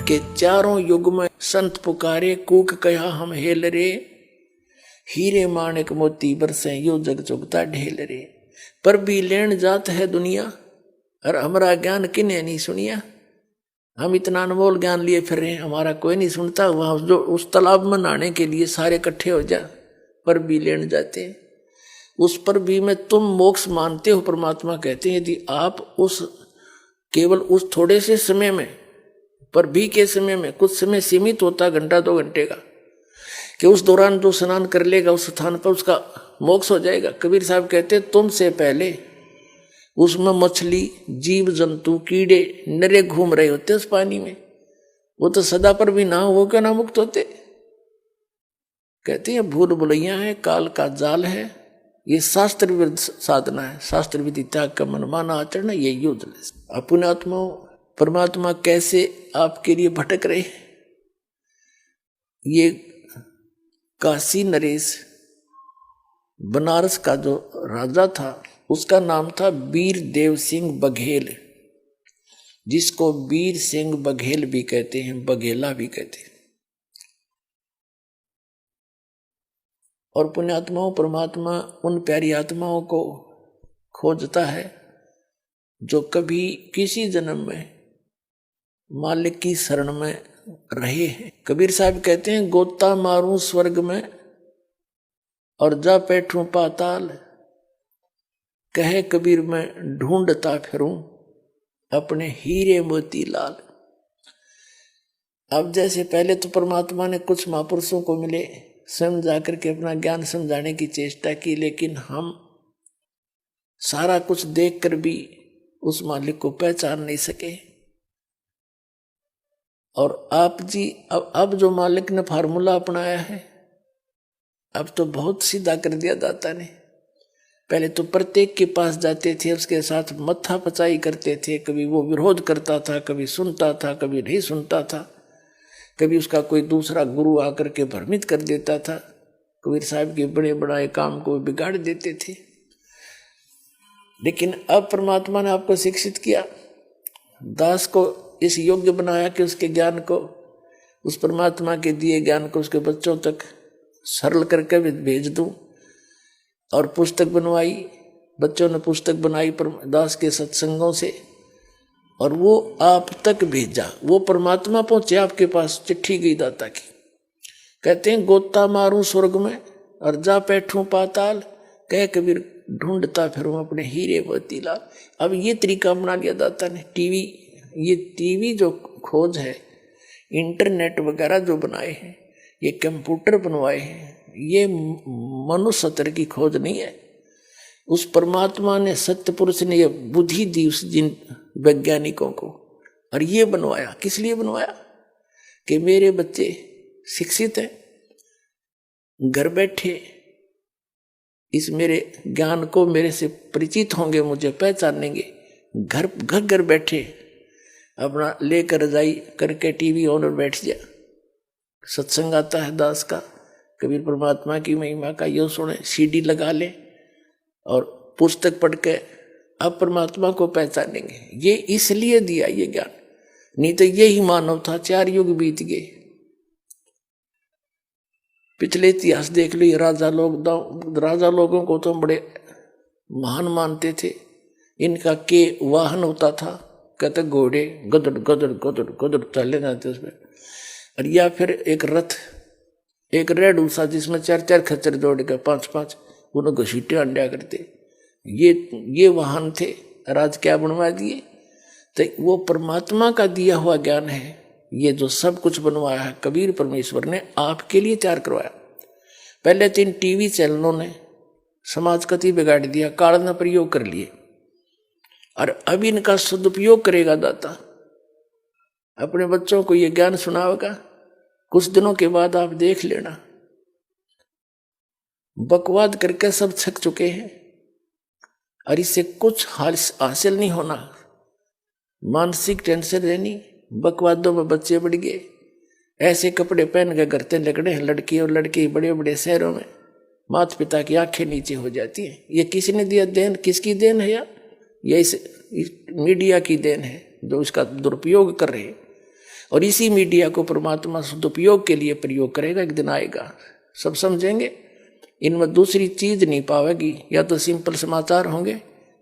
के चारों युग में संत पुकारे, कूक कहा हम हेल रे, हीरे माणिक मोती बरसे यो जग चुगता ढेल रे। पर भी लेन जात है दुनिया, और हमारा ज्ञान किने नहीं सुनिया। हम इतना अनमोल ज्ञान लिए फिर रहे, हमारा कोई नहीं सुनता। वहां जो उस तालाब में नहाने के लिए सारे इकट्ठे हो जा, पर भी लेन जाते हैं। उस पर भी में तुम मोक्ष मानते हो, परमात्मा कहते हैं यदि आप उस केवल उस थोड़े से समय में, पर भी के समय में, कुछ समय सीमित होता घंटा 2 घंटे का, कि उस दौरान जो स्नान कर लेगा उस स्थान पर उसका मोक्ष हो जाएगा। कबीर साहब कहते तुमसे पहले उसमें मछली, जीव जंतु, कीड़े नरे घूम रहे होते उस पानी में, वो तो सदा पर भी ना हो क्या ना मुक्त होते। कहते हैं भूल भुलैया है, काल का जाल है, ये शास्त्र विरुद्ध साधना है। शास्त्र विधि त्याग का मनमाना आचरण, ये युद्ध। अपने आत्मा परमात्मा कैसे आपके लिए भटक रहे। ये काशी नरेश बनारस का जो राजा था उसका नाम था वीर देव सिंह बघेल, जिसको वीर सिंह बघेल भी कहते हैं, बघेला भी कहते हैं। और पुण्यात्माओं परमात्मा उन प्यारी आत्माओं को खोजता है जो कभी किसी जन्म में मालिक की शरण में रहे हैं। कबीर साहब कहते हैं गोता मारूं स्वर्ग में और जा बैठूं पाताल, कहे कबीर में ढूंढता फिरूं अपने हीरे मोती लाल। अब जैसे पहले तो परमात्मा ने कुछ महापुरुषों को मिले, स्वयं जाकर के अपना ज्ञान समझाने की चेष्टा की, लेकिन हम सारा कुछ देखकर भी उस मालिक को पहचान नहीं सके। और आप जी अब जो मालिक ने फार्मूला अपनाया है, अब तो बहुत सीधा कर दिया दाता ने। पहले तो प्रत्येक के पास जाते थे, उसके साथ मत्था पचाई करते थे, कभी वो विरोध करता था, कभी सुनता था, कभी नहीं सुनता था, कभी उसका कोई दूसरा गुरु आकर के भ्रमित कर देता था। कबीर साहब के बड़े बड़े काम को बिगाड़ देते थे। लेकिन अब परमात्मा ने आपको शिक्षित किया, दास को इस योग्य बनाया कि उसके ज्ञान को, उस परमात्मा के दिए ज्ञान को उसके बच्चों तक सरल करके भेज दूं। और पुस्तक बनवाई, बच्चों ने पुस्तक बनाई दास के सत्संगों से, और वो आप तक भेजा। वो परमात्मा पहुंचे आपके पास, चिट्ठी गई दाता की। कहते हैं गोता मारूं स्वर्ग में और जा बैठूं पाताल, कह कबीर ढूंढता फिरूं अपने हीरे मोती लाल। अब ये तरीका बना लिया दाता ने। ये टीवी जो खोज है, इंटरनेट वगैरह जो बनाए हैं, ये कंप्यूटर बनवाए हैं, ये मनुष्य स्तर की खोज नहीं है। उस परमात्मा ने, सत्य पुरुष ने ये बुद्धि दी उस जिन वैज्ञानिकों को, और ये बनवाया। किस लिए बनवाया? कि मेरे बच्चे शिक्षित हैं, घर बैठे इस मेरे ज्ञान को मेरे से परिचित होंगे, मुझे पहचानेंगे। घर बैठे अपना लेकर रजाई करके टीवी ऑन और बैठ जा, सत्संग आता है दास का, कबीर परमात्मा की महिमा का यो सुने, सीडी लगा ले और पुस्तक पढ़ के अब परमात्मा को पहचानेंगे। ये इसलिए दिया ये ज्ञान, नहीं तो यही मानव था। 4 युग बीत गए। पिछले इतिहास देख लो, राजा लोगों को तो बड़े महान मानते थे। इनका के वाहन होता था, कहते घोड़े गदड़ गदड़ गदड़ गदड़ चले जाते उसमें, और या फिर एक रथ, एक रेड उसा जिसमें 4-4 खच्चर जोड़ के 5-5 उन्हें घसीटे अंडा करते। ये वाहन थे। राज क्या बनवा दिए? तो वो परमात्मा का दिया हुआ ज्ञान है। ये जो सब कुछ बनवाया है कबीर परमेश्वर ने आपके लिए तैयार करवाया। पहले 3 टीवी चैनलों ने समाज कति बिगाड़ दिया, काल ने प्रयोग कर लिए, और अब इनका सदुपयोग करेगा दाता। अपने बच्चों को ये ज्ञान सुनाएगा, कुछ दिनों के बाद आप देख लेना, बकवाद करके सब थक चुके हैं, और इससे कुछ हासिल नहीं होना। मानसिक टेंशन रहनी, बकवादों में बच्चे बढ़ गए। ऐसे कपड़े पहन के घरते लगड़े हैं लड़की और लड़के बड़े बड़े शहरों में, माता पिता की आंखें नीचे हो जाती हैं। ये किसने दिया देन? किसकी देन है यार? ये इस मीडिया की देन है जो इसका दुरुपयोग कर रहे हैं। और इसी मीडिया को परमात्मा सदुपयोग के लिए प्रयोग करेगा, एक दिन आएगा सब समझेंगे। इनमें दूसरी चीज नहीं पावेगी, या तो सिंपल समाचार होंगे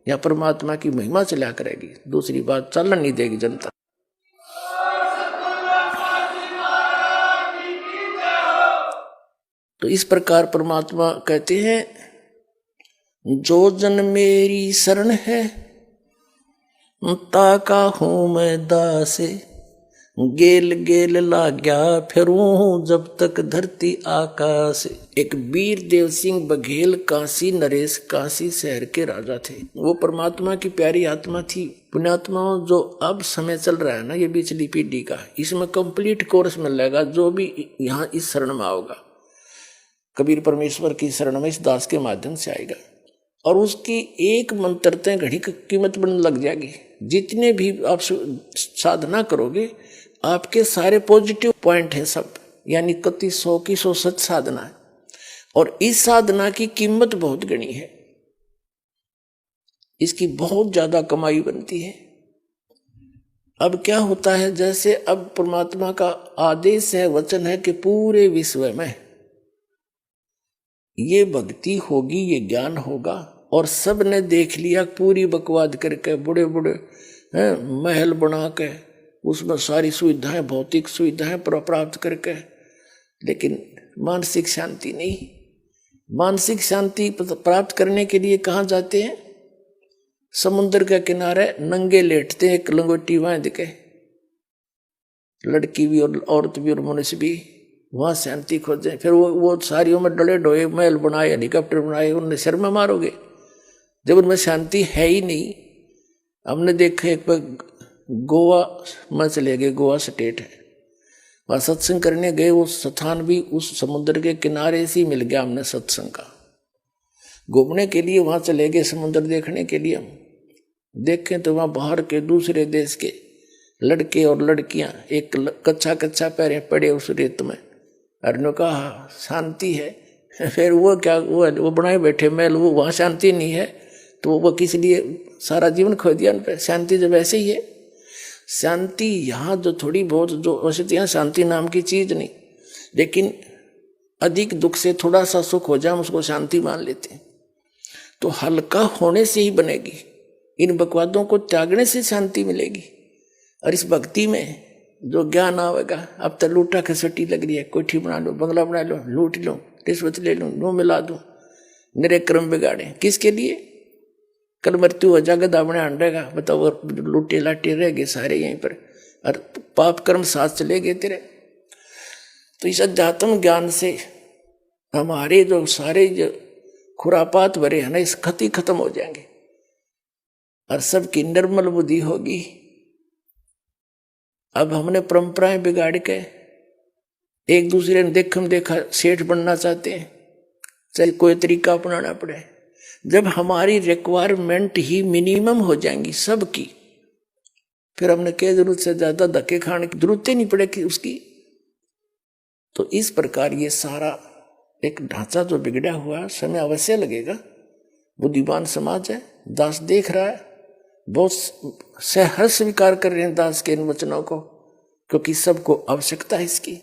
या परमात्मा की महिमा चला करेगी, दूसरी बात चलन नहीं देगी जनता। तो इस प्रकार परमात्मा कहते हैं, जो जन मेरी शरण है ताका हूं मैं दास, गेल गेल लाग्या फिरूं जब तक धरती आकाश। एक वीर देव सिंह बघेल काशी नरेश काशी शहर के राजा थे। वो परमात्मा की प्यारी आत्मा थी। पुण्यात्माओं, जो अब समय चल रहा है ना, ये पिछली पीढ़ी का, इसमें कंप्लीट कोर्स मिलेगा जो भी यहाँ इस शरण में आओगा, कबीर परमेश्वर की शरण में इस दास के माध्यम से आएगा, और उसकी एक मंत्रते घड़ी की कीमत बनने लग जाएगी। जितने भी आप साधना करोगे, आपके सारे पॉजिटिव पॉइंट हैं सब, यानी कति 100 की 100 सच साधना है, और इस साधना की कीमत बहुत गणी है, इसकी बहुत ज्यादा कमाई बनती है। अब क्या होता है, जैसे अब परमात्मा का आदेश है, वचन है कि पूरे विश्व में ये भक्ति होगी, ये ज्ञान होगा, और सब ने देख लिया पूरी बकवाद करके, बड़े बड़े महल बना के उसमें सारी सुविधाएं, भौतिक सुविधाएं प्राप्त करके, लेकिन मानसिक शांति नहीं। मानसिक शांति प्राप्त करने के लिए कहाँ जाते हैं? समुद्र के किनारे नंगे लेटते हैं, एक लंगोटी बांध के, लड़की भी और औरत भी और मनुष्य भी, वहां शांति खोजे। फिर वो सारी उम्र डले डोए महल बनाए, हेलीकॉप्टर बनाए, उनने शर्म में मारोगे जब उनमें शांति है ही नहीं। हमने देखा एक बार गोवा में चले गए, गोवा स्टेट है, वहां सत्संग करने गए, वो स्थान भी उस समुद्र के किनारे से ही मिल गया हमने सत्संग का। घूमने के लिए वहां चले गए, समुद्र देखने के लिए। हम देखें तो वहां बाहर के दूसरे देश के लड़के और लड़कियां एक कच्चा पैरे पड़े उस रेत में, अर्नो कहा शांति है। फिर वो क्या, वो बनाए बैठे महल, वो वहां शांति नहीं है, तो वो किस लिए सारा जीवन खो दिया उन पर? शांति जब ऐसे ही है, शांति यहाँ जो थोड़ी बहुत, जो वैसे तो यहाँ शांति नाम की चीज नहीं, लेकिन अधिक दुख से थोड़ा सा सुख हो जाए हम उसको शांति मान लेते हैं। तो हल्का होने से ही बनेगी, इन बकवादों को त्यागने से शांति मिलेगी। और इस भक्ति में जो ज्ञान आवेगा, अब तो लूटा खसोटी लग रही है, कोठी बना लो, बंगला बना लो, लूट लो, रिश्वत ले लो, नो मिला दो, मेरे कर्म बिगाड़े, किसके लिए? कल मृत्यु हो जाएगा, दावने अंडेगा, बताओ, लूटे लाटे रह गए सारे यहीं पर, और पाप कर्म साथ चले गए तेरे। तो इस अध्यात्म ज्ञान से हमारे जो सारे जो खुरापात भरे हैं ना, इस खती खत्म हो जाएंगे, और सबकी निर्मल बुद्धि होगी। अब हमने परंपराएं बिगाड़ के एक दूसरे ने देखम देखा सेठ बनना चाहते हैं, चाहे कोई तरीका अपनाना पड़े। जब हमारी रिक्वायरमेंट ही मिनिमम हो जाएंगी सबकी, फिर हमने क्या जरूरत से ज्यादा धक्के खाने की जरूरत ही नहीं पड़ेगी उसकी। तो इस प्रकार ये सारा एक ढांचा जो बिगड़ा हुआ, समय अवश्य लगेगा। बुद्धिमान समाज है, दास देख रहा है, बहुत सहर्ष स्वीकार कर रहे हैं दास के इन वचनों को, क्योंकि सबको आवश्यकता है इसकी।